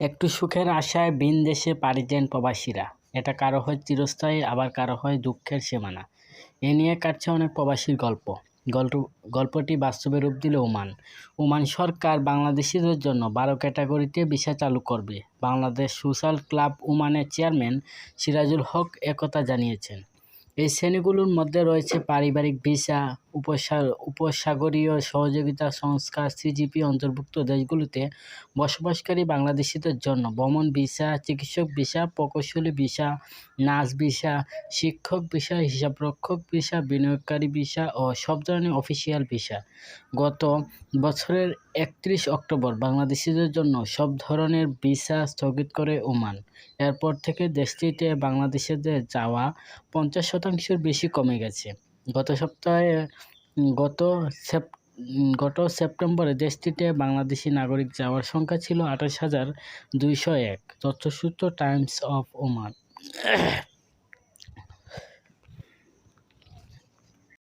একটু সুখের আশায় ভিন দেশে পাড়ি দেন প্রবাসীরা। এটা কারো হয় চিরস্থায়ী, আবার কারো হয় দুঃখের সীমানা। এ নিয়ে কাটছে অনেক প্রবাসীর গল্পটি বাস্তবে রূপ দিল ওমান। ওমান সরকার বাংলাদেশিদের জন্য 12 ক্যাটাগরিতে ভিসা চালু করবে। বাংলাদেশ সোশ্যাল ক্লাব ওমানের চেয়ারম্যান সিরাজুল হক একথা জানিয়েছেন। এই শ্রেণীগুলোর মধ্যে রয়েছে পারিবারিক ভিসা, উপসাগরীয় সহযোগিতা সংস্থা সিজিপি অন্তর্ভুক্ত দেশগুলোতে বসবাসকারী বাংলাদেশিদের জন্য ভ্রমণ ভিসা, চিকিৎসক ভিসা, প্রকৌশলী ভিসা, নার্স ভিসা, শিক্ষক ভিসা, হিসাবরক্ষক ভিসা, বিনিয়োগকারী ভিসা ও সব ধরনের অফিসিয়াল ভিসা। গত বছরের 31 অক্টোবর বাংলাদেশিদের জন্য সব ধরনের ভিসা স্থগিত করে ওমান। এরপর থেকে দেশটিতে বাংলাদেশিদের যাওয়া 50% বেশি কমে গেছে। গত সেপ্টেম্বরে দেশটিতে বাংলাদেশি নাগরিক যাওয়ার সংখ্যা ছিল 28,201, তথ্যসূত্র টাইমস অফ ওমান।